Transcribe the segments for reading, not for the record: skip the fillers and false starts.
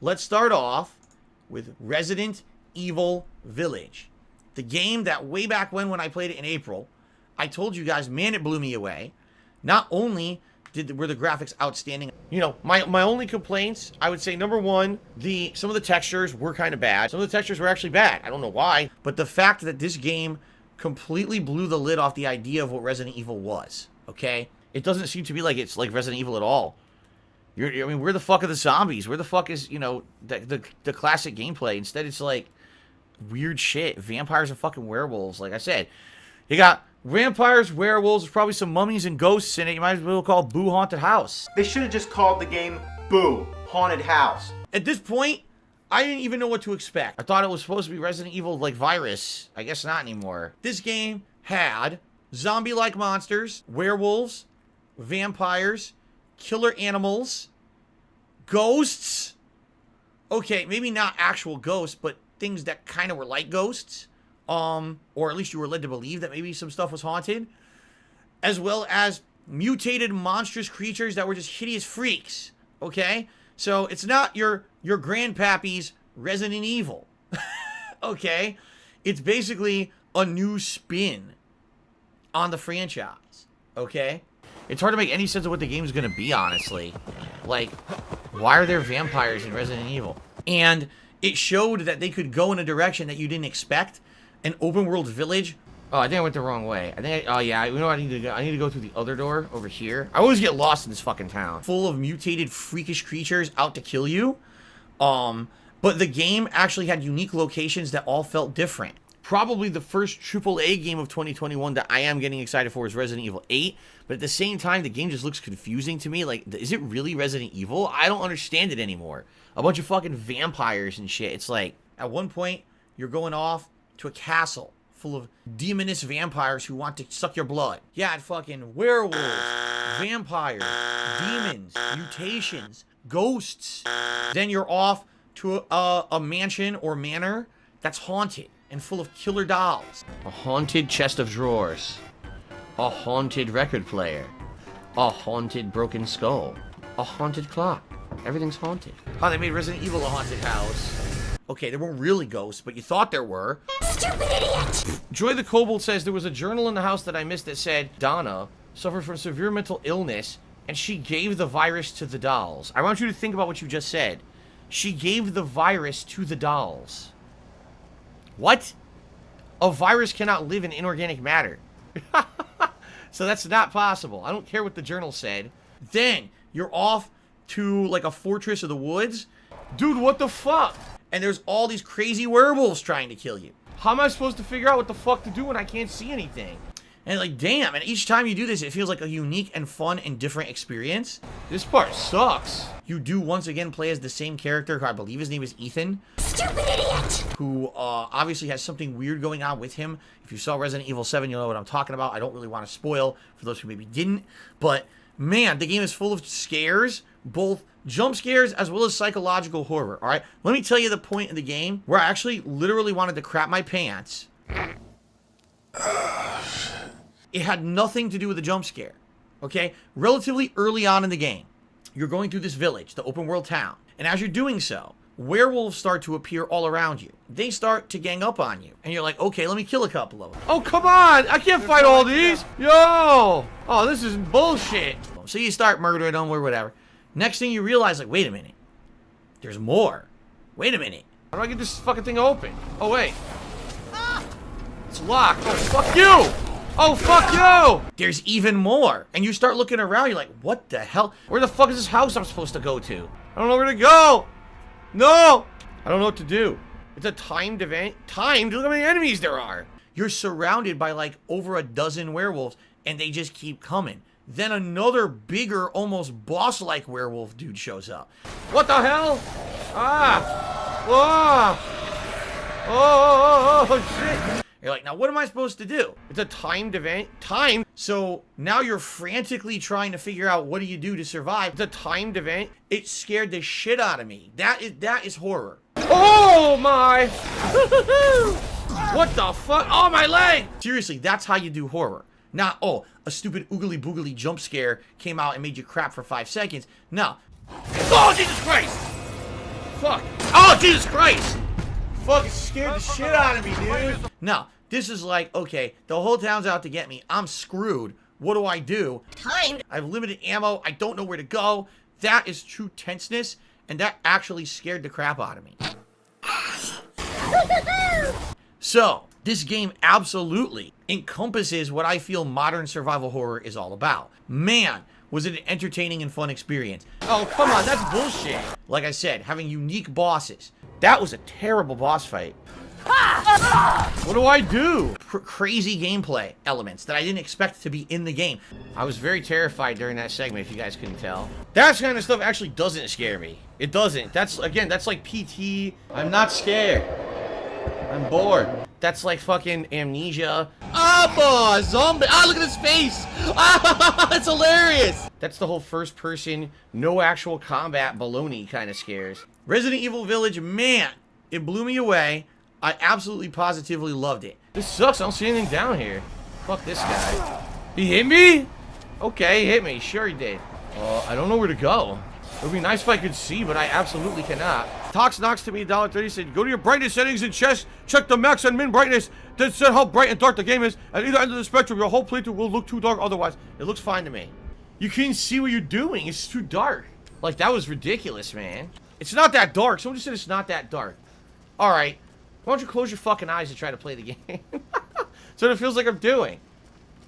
let's start off with Resident Evil Village. The game that way back when I played it in April, I told you guys, man, it blew me away. Not only were the graphics outstanding, you know, my only complaints, I would say, number one, some of the textures were kind of bad. Some of the textures were actually bad. I don't know why, but the fact that this game completely blew the lid off the idea of what Resident Evil was, okay? It doesn't seem to be like it's like Resident Evil at all. I mean, where the fuck are the zombies? Where the fuck is, you know, the classic gameplay? Instead, it's like weird shit. Vampires and fucking werewolves. Like I said, you got vampires, werewolves, probably some mummies and ghosts in it. You might as well call it Boo Haunted House. They should have just called the game Boo Haunted House. At this point, I didn't even know what to expect. I thought it was supposed to be Resident Evil like virus. I guess not anymore. This game had zombie-like monsters, werewolves, vampires, killer animals, ghosts. Okay, maybe not actual ghosts, but things that kind of were like ghosts. Or at least you were led to believe that maybe some stuff was haunted. As well as mutated monstrous creatures that were just hideous freaks. Okay? So it's not your grandpappy's Resident Evil. Okay? It's basically a new spin on the franchise. Okay? It's hard to make any sense of what the game's gonna be, honestly. Like, why are there vampires in Resident Evil? And it showed that they could go in a direction that you didn't expect. An open world village. Oh, I think I went the wrong way. Oh yeah, you know what I need to go? I need to go through the other door over here. I always get lost in this fucking town. Full of mutated freakish creatures out to kill you. But the game actually had unique locations that all felt different. Probably the first AAA game of 2021 that I am getting excited for is Resident Evil 8. But at the same time, the game just looks confusing to me. Like, is it really Resident Evil? I don't understand it anymore. A bunch of fucking vampires and shit. It's like, at one point, you're going off to a castle full of demonous vampires who want to suck your blood. Yeah, fucking werewolves, vampires, demons, mutations, ghosts. Then you're off to a mansion or manor that's haunted and full of killer dolls. A haunted chest of drawers. A haunted record player. A haunted broken skull. A haunted clock. Everything's haunted. Oh, they made Resident Evil a haunted house. Okay, there weren't really ghosts, but you thought there were. Stupid idiot! Joy the Kobold says there was a journal in the house that I missed that said Donna suffered from severe mental illness and she gave the virus to the dolls. I want you to think about what you just said. She gave the virus to the dolls. What? A virus cannot live in inorganic matter. So that's not possible. I don't care what the journal said. Then you're off to like a fortress of the woods. Dude, what the fuck? And there's all these crazy werewolves trying to kill you. How am I supposed to figure out what the fuck to do when I can't see anything? And like, damn, and each time you do this, it feels like a unique and fun and different experience. This part sucks. You do once again play as the same character, who I believe his name is Ethan. Stupid idiot! Who obviously has something weird going on with him. If you saw Resident Evil 7, you'll know what I'm talking about. I don't really want to spoil for those who maybe didn't. But, man, the game is full of scares, both jump scares as well as psychological horror, all right? Let me tell you the point in the game where I actually literally wanted to crap my pants. It had nothing to do with the jump scare, okay? Relatively early on in the game, you're going through this village, the open world town, and as you're doing so, werewolves start to appear all around you. They start to gang up on you, and you're like, okay, let me kill a couple of them. Oh, come on! I can't fight all these! Yo! Oh, this is bullshit! So you start murdering them or whatever. Next thing you realize, like, wait a minute. There's more. Wait a minute. How do I get this fucking thing open? Oh, wait. It's locked. Oh, fuck you! Oh, fuck you! There's even more. And you start looking around, you're like, what the hell? Where the fuck is this house I'm supposed to go to? I don't know where to go! No! I don't know what to do. It's a timed event. Timed? Look how many enemies there are. You're surrounded by, like, over a dozen werewolves, and they just keep coming. Then another bigger, almost boss-like werewolf dude shows up. What the hell? Ah! Whoa! Oh, shit! You're like, now what am I supposed to do? It's a timed event. Timed. So now you're frantically trying to figure out what do you do to survive. It's a timed event. It scared the shit out of me. That is horror. Oh my! What the fuck? Oh, my leg! Seriously, that's how you do horror. Not, oh, a stupid oogly boogly jump scare came out and made you crap for 5 seconds. No. Oh, Jesus Christ! fuck? Oh, Jesus Christ! Fucking scared the shit out of me, dude. No, this is like, okay, the whole town's out to get me. I'm screwed. What do I do? Time. I have limited ammo. I don't know where to go. That is true tenseness, and that actually scared the crap out of me. So, this game absolutely encompasses what I feel modern survival horror is all about. Man, was it an entertaining and fun experience. Oh, come on, that's bullshit. Like I said, having unique bosses. That was a terrible boss fight. What do I do? Crazy gameplay elements that I didn't expect to be in the game. I was very terrified during that segment, if you guys couldn't tell. That kind of stuff actually doesn't scare me. It doesn't. That's, again, that's like PT. I'm not scared. I'm bored. That's like fucking Amnesia. Oh, boy, zombie. Ah, look at his face. Ah, that's hilarious. That's the whole first person, no actual combat baloney kind of scares. Resident Evil Village, man, it blew me away. I absolutely positively loved it. This sucks. I don't see anything down here. Fuck this guy. He hit me? Okay, he hit me. Sure he did. I don't know where to go. It would be nice if I could see, but I absolutely cannot. Tox Knox to me $1.30 said, go to your brightness settings and check the max and min brightness. Then set how bright and dark the game is. At either end of the spectrum, your whole playthrough will look too dark otherwise. It looks fine to me. You can't see what you're doing. It's too dark. Like, that was ridiculous, man. It's not that dark. Someone just said it's not that dark. Alright. Why don't you close your fucking eyes and try to play the game? That's what it feels like I'm doing.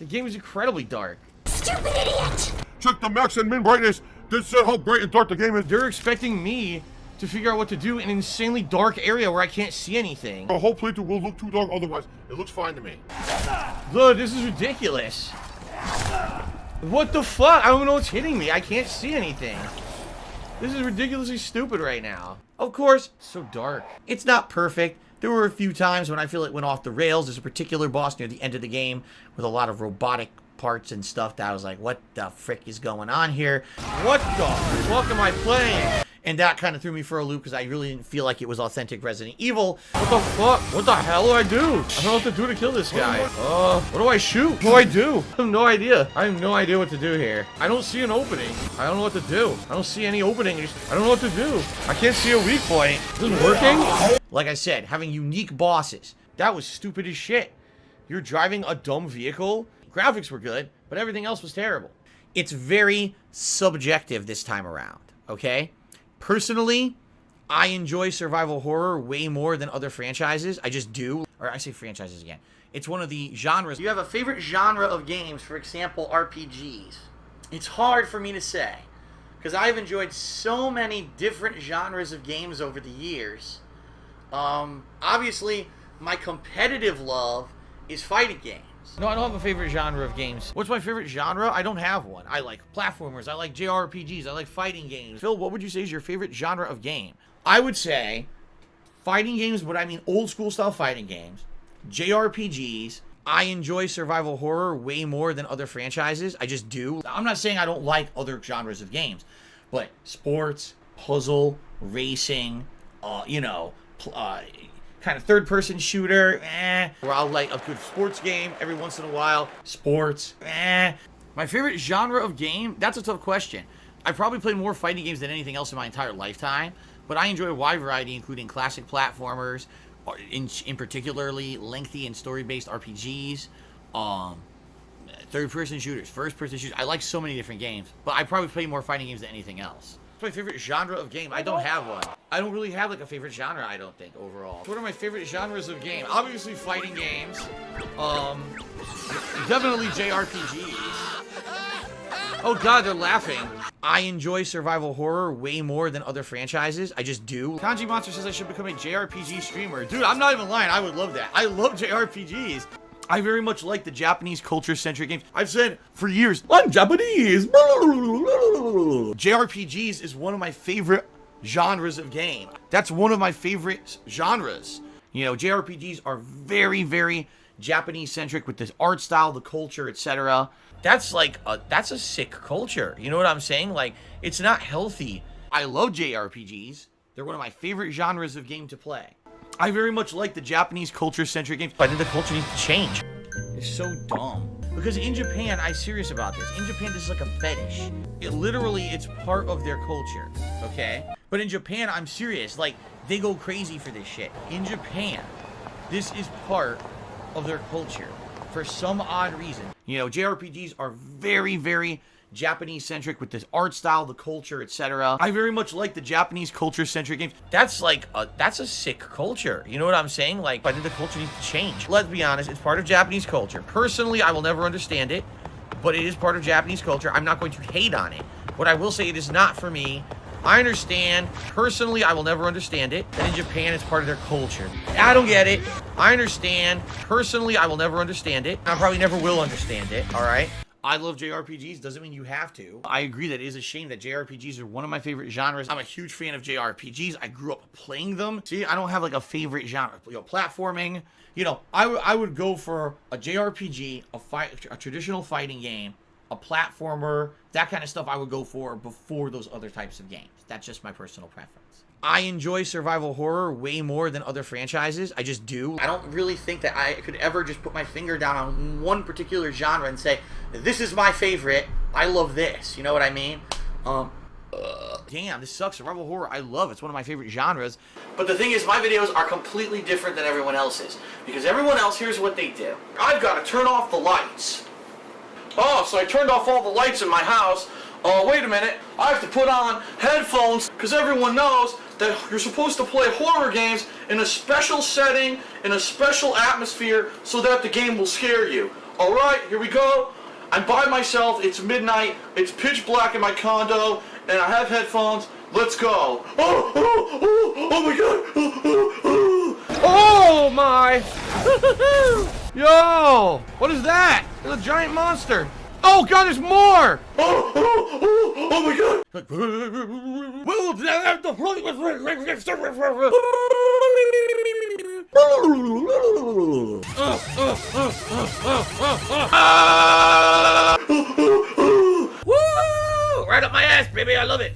The game is incredibly dark. Stupid idiot! Check the max and min brightness. Then set how bright and dark the game is. They're expecting me to figure out what to do in an insanely dark area where I can't see anything. Our whole playthrough will look too dark otherwise. It looks fine to me. Look, this is ridiculous. What the fuck? I don't know what's hitting me. I can't see anything. This is ridiculously stupid right now. Of course, so dark. It's not perfect. There were a few times when I feel it went off the rails. There's a particular boss near the end of the game with a lot of robotic parts and stuff that I was like, what the frick is going on here? What the fuck am I playing? And that kind of threw me for a loop because I really didn't feel like it was authentic Resident Evil. What the fuck? What the hell do I do? I don't know what to do to kill this guy. What do I shoot? What do I do? I have no idea. I have no idea what to do here. I don't see an opening. I don't know what to do. I don't see any opening. I don't know what to do. I can't see a weak point. Is this working? Like I said, having unique bosses. That was stupid as shit. You're driving a dumb vehicle. Graphics were good, but everything else was terrible. It's very subjective this time around, okay? Personally, I enjoy survival horror way more than other franchises. I just do. Or I say franchises again. It's one of the genres. You have a favorite genre of games, for example, RPGs. It's hard for me to say, because I've enjoyed so many different genres of games over the years. Obviously, my competitive love is fighting games. No, I don't have a favorite genre of games. What's my favorite genre? I don't have one. I like platformers. I like JRPGs. I like fighting games. Phil, what would you say is your favorite genre of game? I would say fighting games, but I mean old school style fighting games. JRPGs. I enjoy survival horror way more than other franchises. I just do. I'm not saying I don't like other genres of games, but sports, puzzle, racing, kind of third-person shooter, Or I'll like a good sports game every once in a while. Sports, My favorite genre of game? That's a tough question. I've probably played more fighting games than anything else in my entire lifetime, but I enjoy a wide variety, including classic platformers, in particularly lengthy and story-based RPGs, third-person shooters, first-person shooters. I like so many different games, but I probably play more fighting games than anything else. What's my favorite genre of game? I don't have one. I don't really have like a favorite genre, I don't think, overall. What are my favorite genres of game? Obviously fighting games. Definitely JRPGs. Oh god, they're laughing. I enjoy survival horror way more than other franchises. I just do. Kanji Monster says I should become a JRPG streamer. Dude, I'm not even lying. I would love that. I love JRPGs. I very much like the Japanese culture-centric games. I've said for years, I'm Japanese. JRPGs is one of my favorite genres of game. That's one of my favorite genres. You know, JRPGs are very, very Japanese-centric with this art style, the culture, etc. That's like, that's a sick culture. You know what I'm saying? Like, it's not healthy. I love JRPGs. They're one of my favorite genres of game to play. I very much like the Japanese culture-centric games. I think the culture needs to change. It's so dumb. Because in Japan, I'm serious about this. In Japan, this is like a fetish. It's part of their culture, okay? But in Japan, I'm serious. Like, they go crazy for this shit. In Japan, this is part of their culture for some odd reason. You know, JRPGs are very, very Japanese-centric with this art style, the culture, etc. I very much like the Japanese culture-centric games. That's like, that's a sick culture. You know what I'm saying? Like, I think the culture needs to change. Let's be honest, it's part of Japanese culture. Personally, I will never understand it, but it is part of Japanese culture. I'm not going to hate on it. What I will say, it is not for me. I understand. Personally, I will never understand it. And in Japan, it's part of their culture. I don't get it. I understand. Personally, I will never understand it. I probably never will understand it, all right? I love JRPGs, doesn't mean you have to. I agree that it is a shame that JRPGs are one of my favorite genres. I'm a huge fan of JRPGs. I grew up playing them. See, I don't have like a favorite genre. You know, platforming. You know, I would go for a JRPG, a traditional fighting game, a platformer, that kind of stuff I would go for before those other types of games. That's just my personal preference. I enjoy survival horror way more than other franchises. I just do. I don't really think that I could ever just put my finger down on one particular genre and say, this is my favorite. I love this. You know what I mean? Damn, this sucks. Survival horror, I love it. It's one of my favorite genres. But the thing is, my videos are completely different than everyone else's. Because everyone else, here's what they do. I've got to turn off the lights. Oh, so I turned off all the lights in my house. Oh, wait a minute. I have to put on headphones because everyone knows that you're supposed to play horror games in a special setting, in a special atmosphere, so that the game will scare you. Alright, here we go. I'm by myself. It's midnight. It's pitch black in my condo, and I have headphones. Let's go. Oh my god. Oh my. Yo, what is that? There's a giant monster. Oh god, there's more! Oh my god! Woo! Right up my ass, baby, I love it.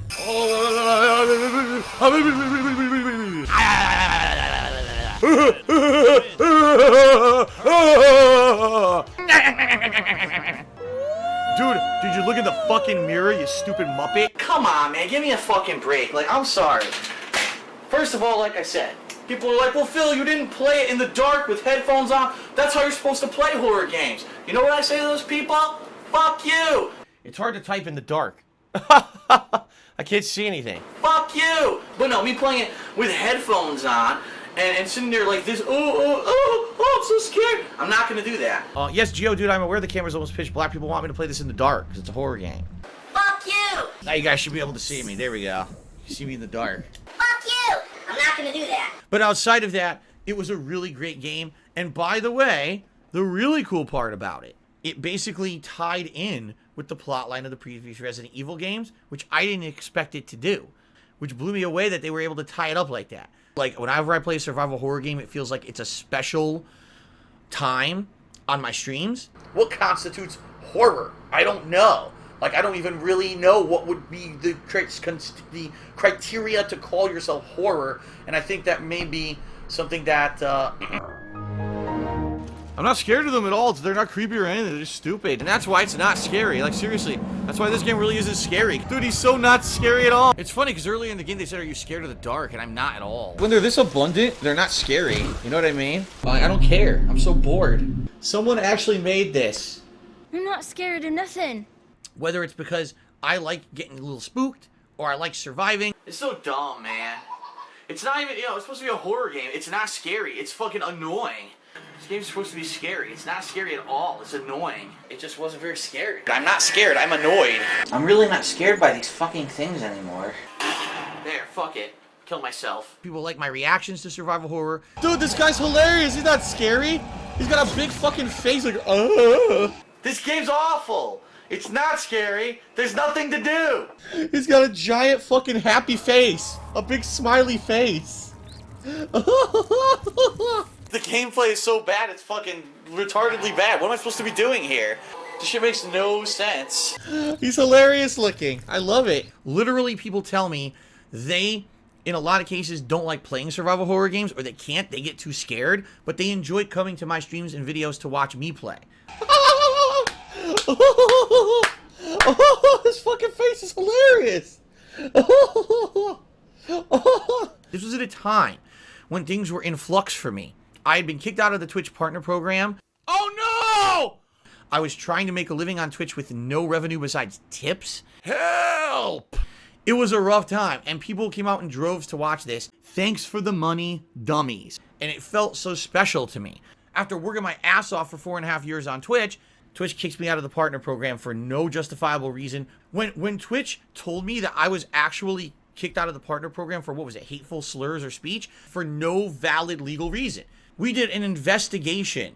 Dude, did you look in the fucking mirror, you stupid muppet? Come on, man, give me a fucking break. Like, I'm sorry. First of all, like I said, people are like, well, Phil, you didn't play it in the dark with headphones on. That's how you're supposed to play horror games. You know what I say to those people? Fuck you. It's hard to type in the dark. I can't see anything. Fuck you. But no, me playing it with headphones on, and sitting there like this, I'm so scared. I'm not gonna do that. Yes, Geo, dude, I'm aware the camera's almost pitch black. People want me to play this in the dark, because it's a horror game. Fuck you! Now you guys should be able to see me. There we go. You see me in the dark. Fuck you! I'm not gonna do that. But outside of that, it was a really great game. And by the way, the really cool part about it, it basically tied in with the plotline of the previous Resident Evil games, which I didn't expect it to do. Which blew me away that they were able to tie it up like that. Like, whenever I play a survival horror game, it feels like it's a special time on my streams. What constitutes horror? I don't know. Like, I don't even really know what would be the criteria to call yourself horror. And I think that may be something that, I'm not scared of them at all. They're not creepy or anything. They're just stupid. And that's why it's not scary. Like, seriously. That's why this game really isn't scary. Dude, he's so not scary at all. It's funny, because earlier in the game, they said, are you scared of the dark? And I'm not at all. When they're this abundant, they're not scary. You know what I mean? I don't care. I'm so bored. Someone actually made this. I'm not scared of nothing. Whether it's because I like getting a little spooked, or I like surviving. It's so dumb, man. It's not even, you know, it's supposed to be a horror game. It's not scary. It's fucking annoying. This game's supposed to be scary. It's not scary at all. It's annoying. It just wasn't very scary. I'm not scared. I'm annoyed. I'm really not scared by these fucking things anymore. There, fuck it. Kill myself. People like my reactions to survival horror. Dude, this guy's hilarious. He's not scary. He's got a big fucking face like, This game's awful. It's not scary. There's nothing to do. He's got a giant fucking happy face. A big smiley face. The gameplay is so bad, it's fucking retardedly bad. What am I supposed to be doing here? This shit makes no sense. He's hilarious looking. I love it. Literally, people tell me they, in a lot of cases, don't like playing survival horror games, or they can't. They get too scared, but they enjoy coming to my streams and videos to watch me play. His fucking face is hilarious. This was at a time when things were in flux for me. I had been kicked out of the Twitch partner program. Oh no! I was trying to make a living on Twitch with no revenue besides tips. Help! It was a rough time, and people came out in droves to watch this. Thanks for the money, dummies. And it felt so special to me. After working my ass off for 4.5 years on Twitch, Twitch kicks me out of the partner program for no justifiable reason. When Twitch told me that I was actually kicked out of the partner program for, what was it, hateful slurs or speech, for no valid legal reason. We did an investigation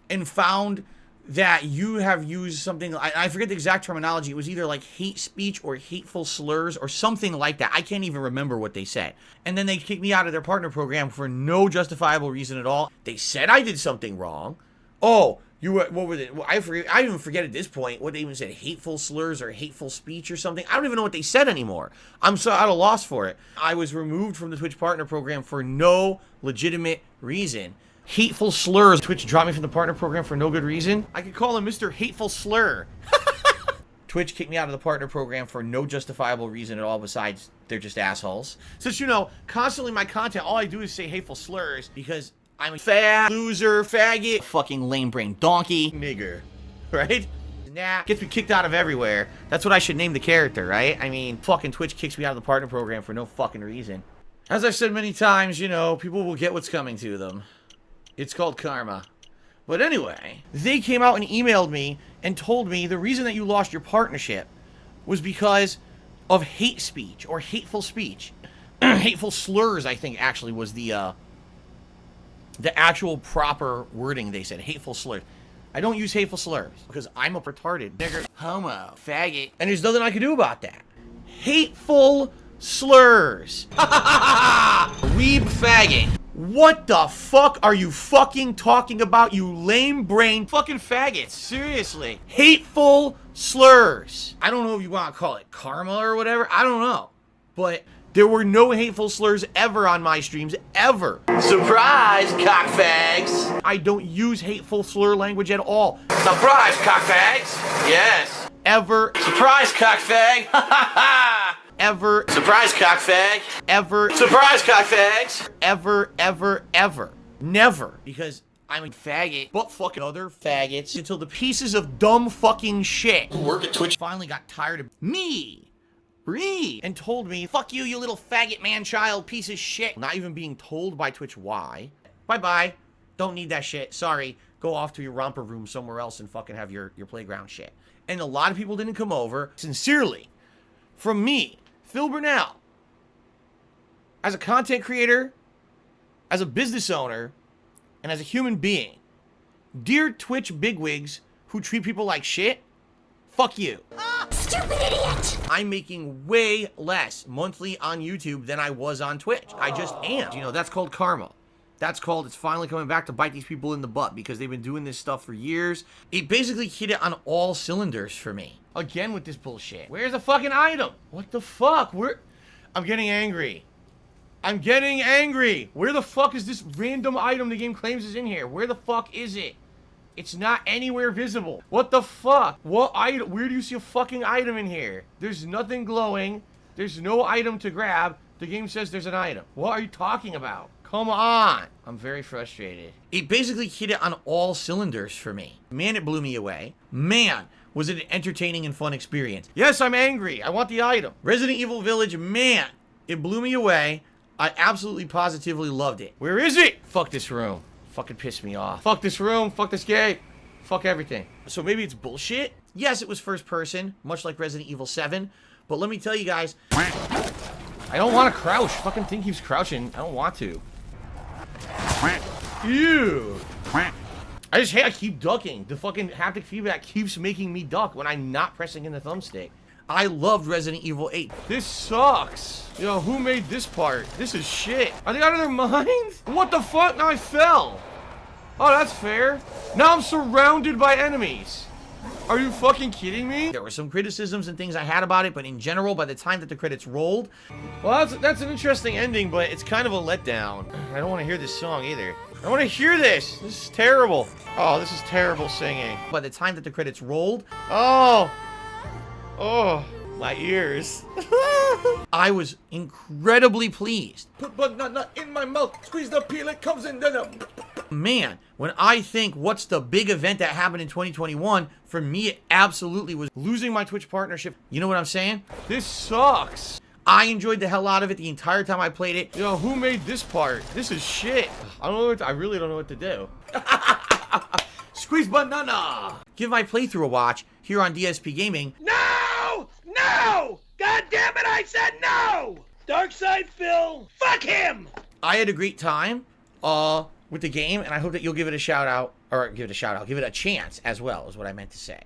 and found that you have used something, I forget the exact terminology, it was either like hate speech or hateful slurs or something like that. I can't even remember what they said. And then they kicked me out of their partner program for no justifiable reason at all. They said I did something wrong. Oh, what was it? I even forget at this point what they even said, hateful slurs or hateful speech or something. I don't even know what they said anymore. I'm so at a loss for it. I was removed from the Twitch partner program for no legitimate reason. Hateful slurs. Twitch dropped me from the partner program for no good reason. I could call him Mr. Hateful Slur. Twitch kicked me out of the partner program for no justifiable reason at all besides they're just assholes. Since, you know, constantly my content, all I do is say hateful slurs because I'm a fat loser, faggot, fucking lame brain donkey, nigger, right? Nah, gets me kicked out of everywhere. That's what I should name the character, right? I mean, fucking Twitch kicks me out of the partner program for no fucking reason. As I've said many times, you know, people will get what's coming to them. It's called karma. But anyway, they came out and emailed me and told me the reason that you lost your partnership was because of hate speech or hateful speech. Hateful slurs, I think, actually was the actual proper wording they said. Hateful slurs. I don't use hateful slurs because I'm a retarded nigger, homo, faggot, and there's nothing I can do about that. Hateful slurs. Weeb faggot. What the fuck are you fucking talking about, you lame brain fucking faggots? Seriously. Hateful slurs. I don't know if you want to call it karma or whatever. I don't know. But there were no hateful slurs ever on my streams, ever. Surprise, cockfags. I don't use hateful slur language at all. Surprise, cockfags. Yes. Ever. Surprise, cockfag. Ha ha ha. Ever. Surprise, cockfag. Ever. Surprise, cockfags. Ever, ever, ever. Never. Because I'm a faggot, but fucking other faggots, until the pieces of dumb fucking shit who work at Twitch finally got tired of me. And told me, fuck you, you little faggot man-child piece of shit. Not even being told by Twitch why. Bye-bye. Don't need that shit. Sorry. Go off to your romper room somewhere else and fucking have your playground shit. And a lot of people didn't come over. Sincerely. From me, Phil Burnell. As a content creator, as a business owner, and as a human being. Dear Twitch bigwigs who treat people like shit, fuck you. Stupid idiot! I'm making way less monthly on YouTube than I was on Twitch. I just am. You know, that's called karma. That's called it's finally coming back to bite these people in the butt because they've been doing this stuff for years. It basically hit it on all cylinders for me. Again with this bullshit. Where's the fucking item? What the fuck? I'm getting angry. I'm getting angry. Where the fuck is this random item the game claims is in here? Where the fuck is it? It's not anywhere visible. What the fuck? What item? Where do you see a fucking item in here? There's nothing glowing. There's no item to grab. The game says there's an item. What are you talking about? Come on. I'm very frustrated. It basically hit it on all cylinders for me. Man, it blew me away. Man, was it an entertaining and fun experience. Yes, I'm angry. I want the item. Resident Evil Village, man, it blew me away. I absolutely positively loved it. Where is it? Fuck this room. Fucking pissed me off. Fuck this room. Fuck this game. Fuck everything. So maybe it's bullshit? Yes, it was first person, much like Resident Evil 7. But let me tell you guys, I don't want to crouch. Fucking thing keeps crouching. I don't want to. Ew. I just hate I keep ducking. The fucking haptic feedback keeps making me duck when I'm not pressing in the thumbstick. I loved Resident Evil 8. This sucks. Yo, who made this part? This is shit. Are they out of their minds? What the fuck? Now I fell. Oh, that's fair. Now I'm surrounded by enemies. Are you fucking kidding me? There were some criticisms and things I had about it, but in general, by the time that the credits rolled, well, that's an interesting ending, but it's kind of a letdown. I don't want to hear this song either. I want to hear this. This is terrible. Oh, this is terrible singing. By the time that the credits rolled, oh, my ears. I was incredibly pleased. Put banana in my mouth, squeeze the peel, it comes in, then Man, when I think what's the big event that happened in 2021, for me it absolutely was losing my Twitch partnership. You know what I'm saying? This sucks. I enjoyed the hell out of it the entire time I played it. Yo, who made this part? This is shit. I don't know what I really don't know what to do. Squeeze banana. Give my playthrough a watch here on DSP Gaming. No! No! God damn it, I said no! Darkside Phil, fuck him! I had a great time with the game, and I hope that you'll give it a shout out, or give it a chance as well, is what I meant to say.